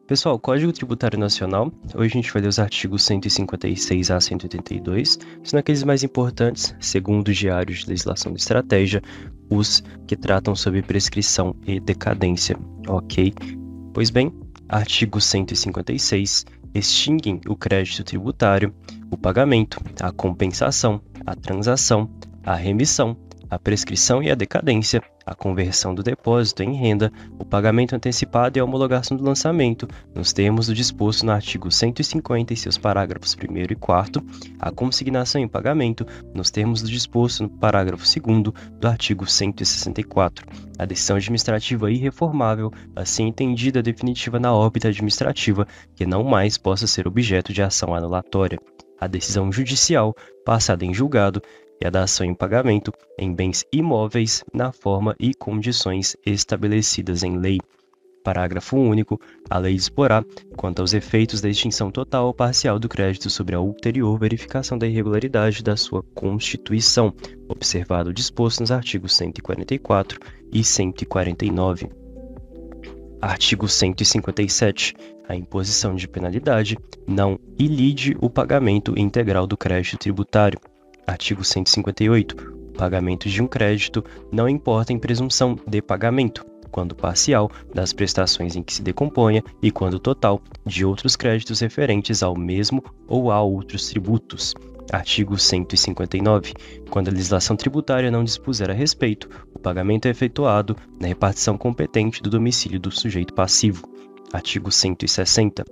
Pessoal, Código Tributário Nacional, hoje a gente vai ler os artigos 156 a 182, são aqueles mais importantes, segundo o Diário de Legislação de Estratégia, os que tratam sobre prescrição e decadência, ok? Pois bem, artigo 156 extinguem o crédito tributário, o pagamento, a compensação, a transação, a remissão, a prescrição e a decadência, a conversão do depósito em renda, o pagamento antecipado e a homologação do lançamento, nos termos do disposto no artigo 150 e seus parágrafos 1º e 4º, a consignação em pagamento, nos termos do disposto no parágrafo 2º do artigo 164, a decisão administrativa irreformável, assim entendida definitiva na órbita administrativa, que não mais possa ser objeto de ação anulatória, a decisão judicial, passada em julgado, e a dação em pagamento em bens imóveis na forma e condições estabelecidas em lei. Parágrafo único. A lei disporá quanto aos efeitos da extinção total ou parcial do crédito sobre a ulterior verificação da irregularidade da sua constituição, observado o disposto nos artigos 144 e 149. Artigo 157. A imposição de penalidade não ilide o pagamento integral do crédito tributário. Artigo 158. O pagamento de um crédito não importa em presunção de pagamento, quando parcial, das prestações em que se decomponha e quando total, de outros créditos referentes ao mesmo ou a outros tributos. Artigo 159. Quando a legislação tributária não dispuser a respeito, o pagamento é efetuado na repartição competente do domicílio do sujeito passivo. Artigo 160.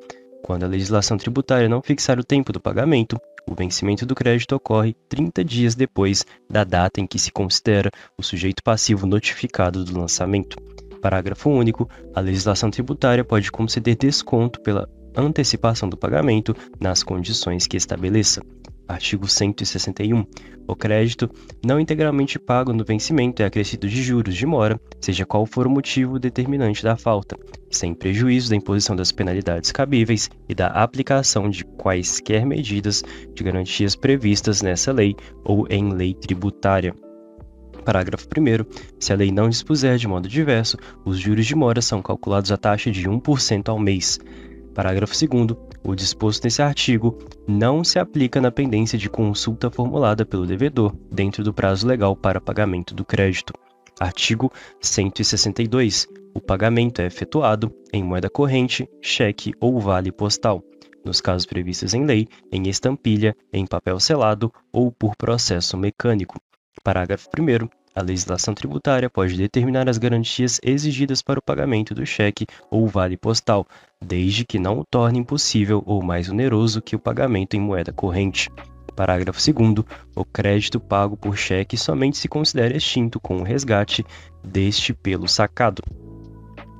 Quando a legislação tributária não fixar o tempo do pagamento, o vencimento do crédito ocorre 30 dias depois da data em que se considera o sujeito passivo notificado do lançamento. Parágrafo único. A legislação tributária pode conceder desconto pela antecipação do pagamento nas condições que estabeleça. Artigo 161. O crédito não integralmente pago no vencimento é acrescido de juros de mora, seja qual for o motivo determinante da falta, sem prejuízo da imposição das penalidades cabíveis e da aplicação de quaisquer medidas de garantias previstas nessa lei ou em lei tributária. Parágrafo 1º. Se a lei não dispuser de modo diverso, os juros de mora são calculados à taxa de 1% ao mês. Parágrafo 2º. O disposto nesse artigo não se aplica na pendência de consulta formulada pelo devedor dentro do prazo legal para pagamento do crédito. Artigo 162. O pagamento é efetuado em moeda corrente, cheque ou vale postal, nos casos previstos em lei, em estampilha, em papel selado ou por processo mecânico. Parágrafo 1º. A legislação tributária pode determinar as garantias exigidas para o pagamento do cheque ou vale postal, desde que não o torne impossível ou mais oneroso que o pagamento em moeda corrente. Parágrafo 2º. O crédito pago por cheque somente se considera extinto com o resgate deste pelo sacado.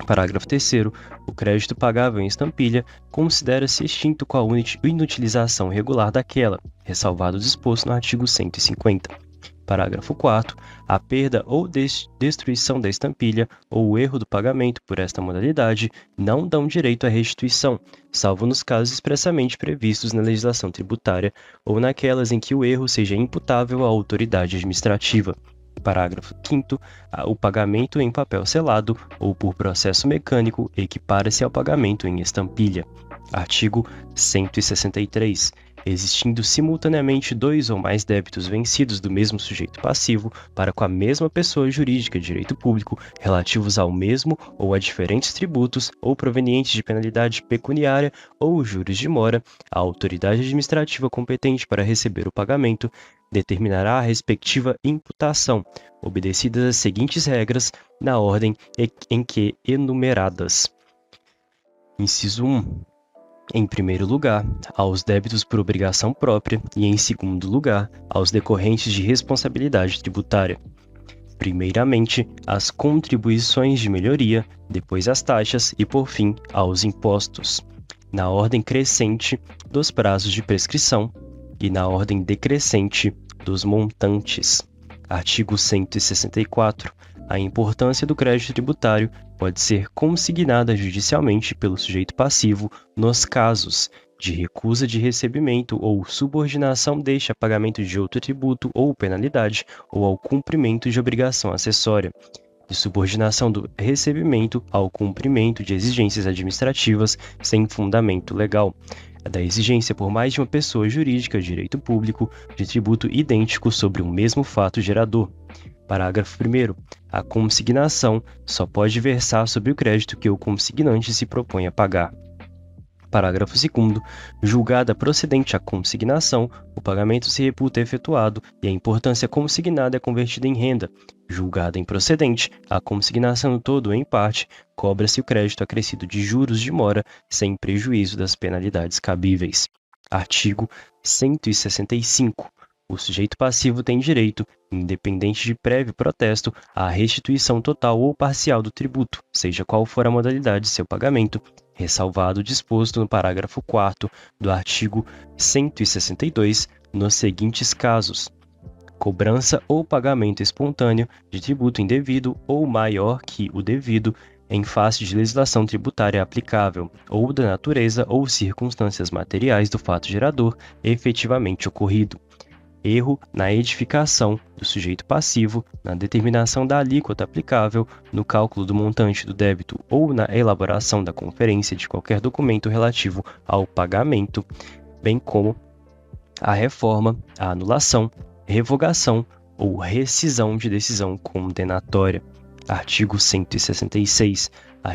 Parágrafo 3º. O crédito pagável em estampilha considera-se extinto com a inutilização regular daquela, ressalvado o disposto no artigo 150. Parágrafo 4º. A perda ou destruição da estampilha ou o erro do pagamento por esta modalidade não dão direito à restituição, salvo nos casos expressamente previstos na legislação tributária ou naquelas em que o erro seja imputável à autoridade administrativa. Parágrafo 5º. O pagamento em papel selado ou por processo mecânico equipara-se ao pagamento em estampilha. Artigo 163. Existindo simultaneamente dois ou mais débitos vencidos do mesmo sujeito passivo para com a mesma pessoa jurídica de direito público relativos ao mesmo ou a diferentes tributos ou provenientes de penalidade pecuniária ou juros de mora, a autoridade administrativa competente para receber o pagamento determinará a respectiva imputação, obedecidas as seguintes regras na ordem em que enumeradas. Inciso 1. Em primeiro lugar, aos débitos por obrigação própria e, em segundo lugar, aos decorrentes de responsabilidade tributária. Primeiramente, as contribuições de melhoria, depois as taxas e, por fim, aos impostos, na ordem crescente dos prazos de prescrição e na ordem decrescente dos montantes. Artigo 164. A importância do crédito tributário pode ser consignada judicialmente pelo sujeito passivo nos casos de recusa de recebimento ou subordinação deste a pagamento de outro tributo ou penalidade ou ao cumprimento de obrigação acessória, de subordinação do recebimento ao cumprimento de exigências administrativas sem fundamento legal, a da exigência por mais de uma pessoa jurídica de direito público de tributo idêntico sobre um mesmo fato gerador. Parágrafo 1º. A consignação só pode versar sobre o crédito que o consignante se propõe a pagar. Parágrafo 2º. Julgada procedente a consignação, o pagamento se reputa efetuado e a importância consignada é convertida em renda. Julgada improcedente, a consignação no todo ou em parte, cobra-se o crédito acrescido de juros de mora, sem prejuízo das penalidades cabíveis. Artigo 165. O sujeito passivo tem direito, independente de prévio protesto, à restituição total ou parcial do tributo, seja qual for a modalidade de seu pagamento, ressalvado o disposto no parágrafo 4º do artigo 162, nos seguintes casos: cobrança ou pagamento espontâneo de tributo indevido ou maior que o devido em face de legislação tributária aplicável, ou da natureza ou circunstâncias materiais do fato gerador efetivamente ocorrido. Erro na edificação do sujeito passivo, na determinação da alíquota aplicável, no cálculo do montante do débito ou na elaboração da conferência de qualquer documento relativo ao pagamento, bem como a reforma, a anulação, revogação ou rescisão de decisão condenatória. Artigo 166. A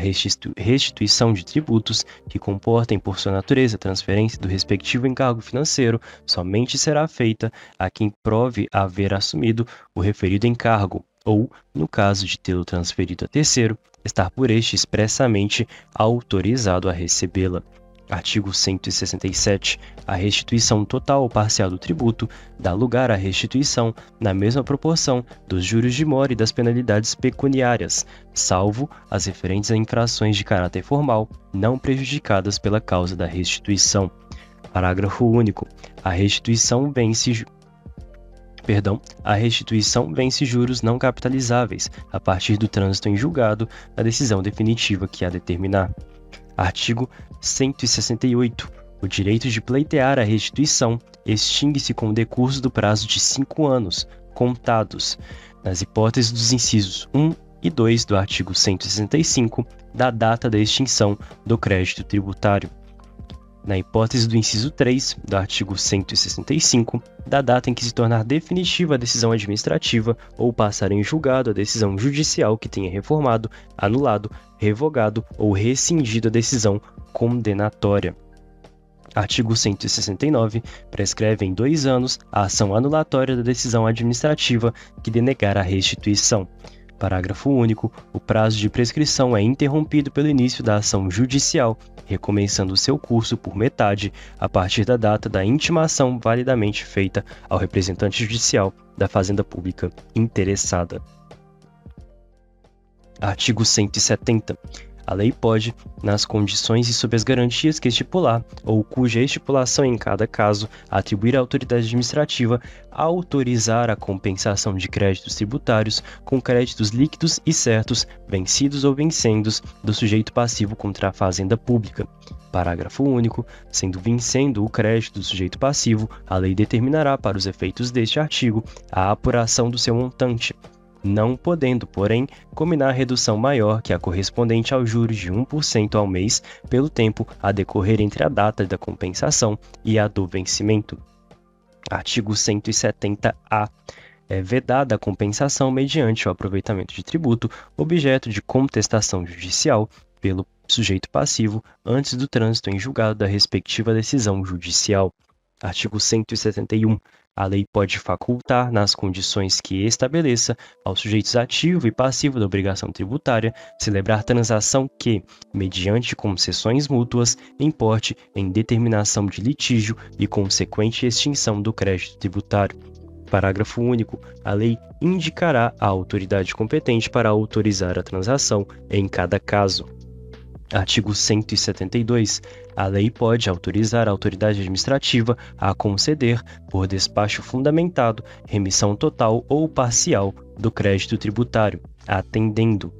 restituição de tributos que comportem por sua natureza transferência do respectivo encargo financeiro somente será feita a quem prove haver assumido o referido encargo ou, no caso de tê-lo transferido a terceiro, estar por este expressamente autorizado a recebê-la. Artigo 167. A restituição total ou parcial do tributo dá lugar à restituição, na mesma proporção, dos juros de mora e das penalidades pecuniárias, salvo as referentes a infrações de caráter formal, não prejudicadas pela causa da restituição. Parágrafo único. A restituição vence juros não capitalizáveis a partir do trânsito em julgado da decisão definitiva que a determinar. Artigo 168. O direito de pleitear a restituição extingue-se com o decurso do prazo de 5 anos, contados, nas hipóteses dos incisos 1 e 2 do artigo 165, da data da extinção do crédito tributário. Na hipótese do inciso 3 do artigo 165, da data em que se tornar definitiva a decisão administrativa ou passar em julgado a decisão judicial que tenha reformado, anulado, revogado ou rescindido a decisão condenatória. Artigo 169. Prescreve em 2 anos a ação anulatória da decisão administrativa que denegar a restituição. Parágrafo único. O prazo de prescrição é interrompido pelo início da ação judicial, recomeçando seu curso por metade a partir da data da intimação validamente feita ao representante judicial da Fazenda Pública interessada. Artigo 170. A lei pode, nas condições e sob as garantias que estipular, ou cuja estipulação em cada caso atribuir à autoridade administrativa, autorizar a compensação de créditos tributários com créditos líquidos e certos, vencidos ou vincendos, do sujeito passivo contra a Fazenda Pública. Parágrafo único. Sendo vencendo o crédito do sujeito passivo, a lei determinará, para os efeitos deste artigo, a apuração do seu montante, não podendo, porém, combinar redução maior que a correspondente aos juros de 1% ao mês pelo tempo a decorrer entre a data da compensação e a do vencimento. Artigo 170-A. É vedada a compensação mediante o aproveitamento de tributo, objeto de contestação judicial, pelo sujeito passivo antes do trânsito em julgado da respectiva decisão judicial. Artigo 171. A lei pode facultar, nas condições que estabeleça, aos sujeitos ativo e passivo da obrigação tributária, celebrar transação que, mediante concessões mútuas, importe em determinação de litígio e consequente extinção do crédito tributário. Parágrafo único. A lei indicará a autoridade competente para autorizar a transação em cada caso. Artigo 172. A lei pode autorizar a autoridade administrativa a conceder, por despacho fundamentado, remissão total ou parcial do crédito tributário, atendendo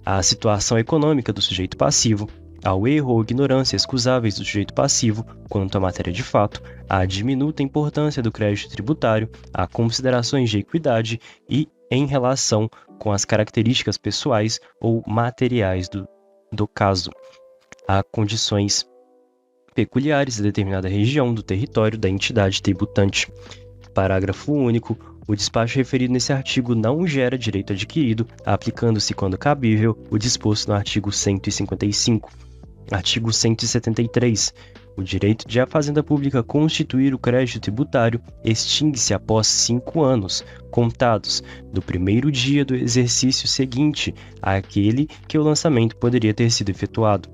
à situação econômica do sujeito passivo, ao erro ou ignorância excusáveis do sujeito passivo quanto à matéria de fato, à diminuta importância do crédito tributário, a considerações de equidade e em relação com as características pessoais ou materiais do caso. Há condições peculiares de determinada região do território da entidade tributante. Parágrafo único. O despacho referido nesse artigo não gera direito adquirido, aplicando-se, quando cabível, o disposto no artigo 155. Artigo 173. O direito de a Fazenda Pública constituir o crédito tributário extingue-se após 5 anos, contados do primeiro dia do exercício seguinte àquele que o lançamento poderia ter sido efetuado,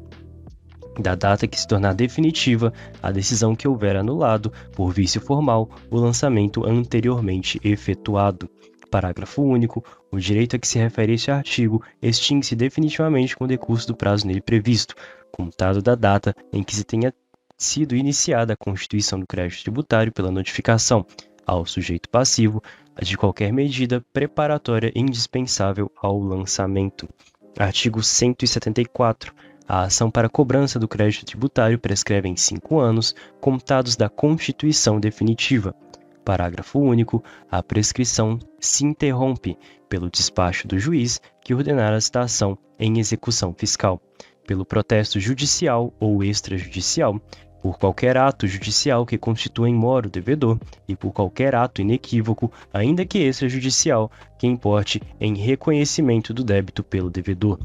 da data que se tornar definitiva a decisão que houver anulado, por vício formal, o lançamento anteriormente efetuado. Parágrafo único. O direito a que se refere este artigo extingue-se definitivamente com o decurso do prazo nele previsto, contado da data em que se tenha sido iniciada a constituição do crédito tributário pela notificação ao sujeito passivo de qualquer medida preparatória indispensável ao lançamento. Artigo 174. A ação para cobrança do crédito tributário prescreve em 5 anos, contados da constituição definitiva. Parágrafo único. A prescrição se interrompe pelo despacho do juiz que ordenar a citação em execução fiscal, pelo protesto judicial ou extrajudicial, por qualquer ato judicial que constitua em mora o devedor e por qualquer ato inequívoco, ainda que extrajudicial, que importe em reconhecimento do débito pelo devedor.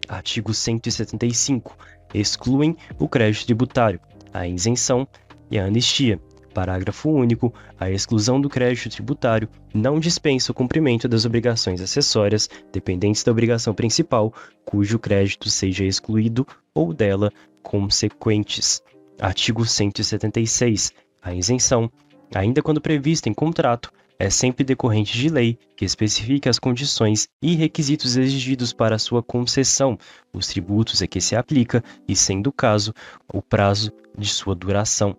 Artigo 175. Excluem o crédito tributário, a isenção e a anistia. Parágrafo único. A exclusão do crédito tributário não dispensa o cumprimento das obrigações acessórias dependentes da obrigação principal, cujo crédito seja excluído, ou dela consequentes. Artigo 176. A isenção, ainda quando prevista em contrato, é sempre decorrente de lei que especifique as condições e requisitos exigidos para sua concessão, os tributos a que se aplica e, sendo o caso, o prazo de sua duração.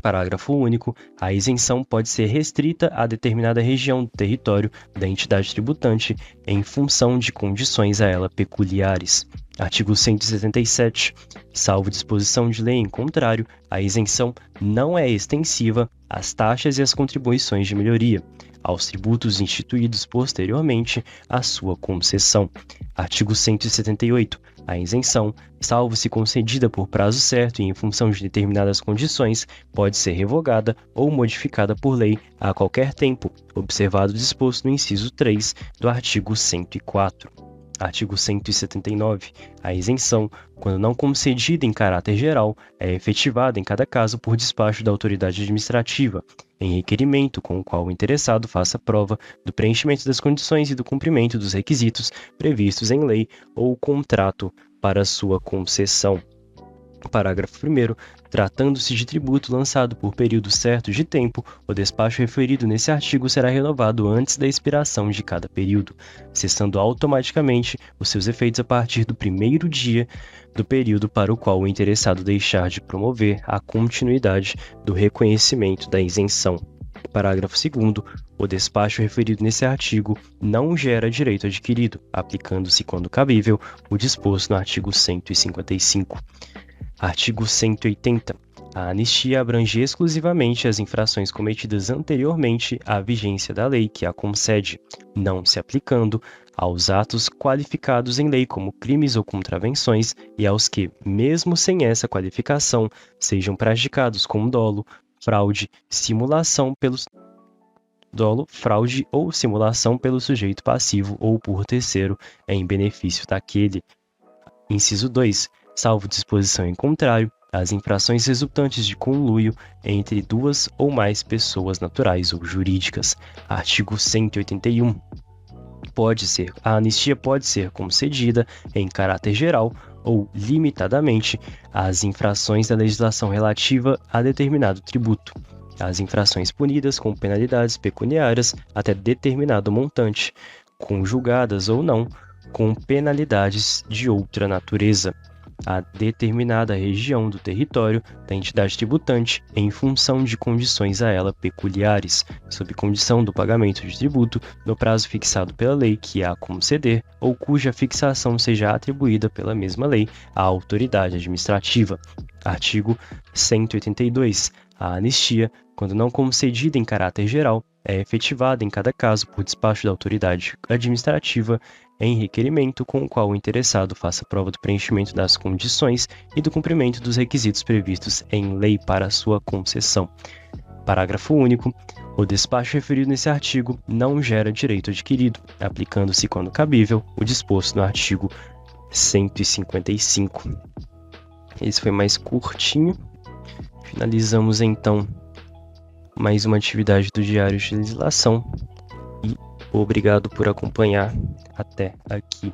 Parágrafo único. A isenção pode ser restrita a determinada região do território da entidade tributante em função de condições a ela peculiares. Artigo 177. Salvo disposição de lei em contrário, a isenção não é extensiva às taxas e às contribuições de melhoria, aos tributos instituídos posteriormente à sua concessão. Artigo 178. A isenção, salvo se concedida por prazo certo e em função de determinadas condições, pode ser revogada ou modificada por lei a qualquer tempo, observado o disposto no inciso 3 do artigo 104. Artigo 179. A isenção, quando não concedida em caráter geral, é efetivada em cada caso por despacho da autoridade administrativa, em requerimento com o qual o interessado faça prova do preenchimento das condições e do cumprimento dos requisitos previstos em lei ou contrato para sua concessão. Parágrafo 1º. Tratando-se de tributo lançado por período certo de tempo, o despacho referido nesse artigo será renovado antes da expiração de cada período, cessando automaticamente os seus efeitos a partir do primeiro dia do período para o qual o interessado deixar de promover a continuidade do reconhecimento da isenção. Parágrafo 2º. O despacho referido nesse artigo não gera direito adquirido, aplicando-se, quando cabível, o disposto no artigo 155. Artigo 180. A anistia abrange exclusivamente as infrações cometidas anteriormente à vigência da lei que a concede, não se aplicando aos atos qualificados em lei como crimes ou contravenções e aos que, mesmo sem essa qualificação, sejam praticados com dolo, fraude ou simulação pelo sujeito passivo ou por terceiro em benefício daquele. Inciso 2. Salvo disposição em contrário, as infrações resultantes de conluio entre duas ou mais pessoas naturais ou jurídicas. Artigo 181. A anistia pode ser concedida em caráter geral ou limitadamente às infrações da legislação relativa a determinado tributo, às infrações punidas com penalidades pecuniárias até determinado montante, conjugadas ou não com penalidades de outra natureza, a determinada região do território da entidade tributante em função de condições a ela peculiares, sob condição do pagamento de tributo no prazo fixado pela lei que a conceder ou cuja fixação seja atribuída pela mesma lei à autoridade administrativa. Artigo 182. A anistia, quando não concedida em caráter geral, é efetivada em cada caso por despacho da autoridade administrativa em requerimento com o qual o interessado faça prova do preenchimento das condições e do cumprimento dos requisitos previstos em lei para sua concessão. Parágrafo único. O despacho referido nesse artigo não gera direito adquirido, aplicando-se, quando cabível, o disposto no artigo 155. Esse foi mais curtinho. Finalizamos, então, mais uma atividade do Diário de Legislação. E obrigado por acompanhar até aqui.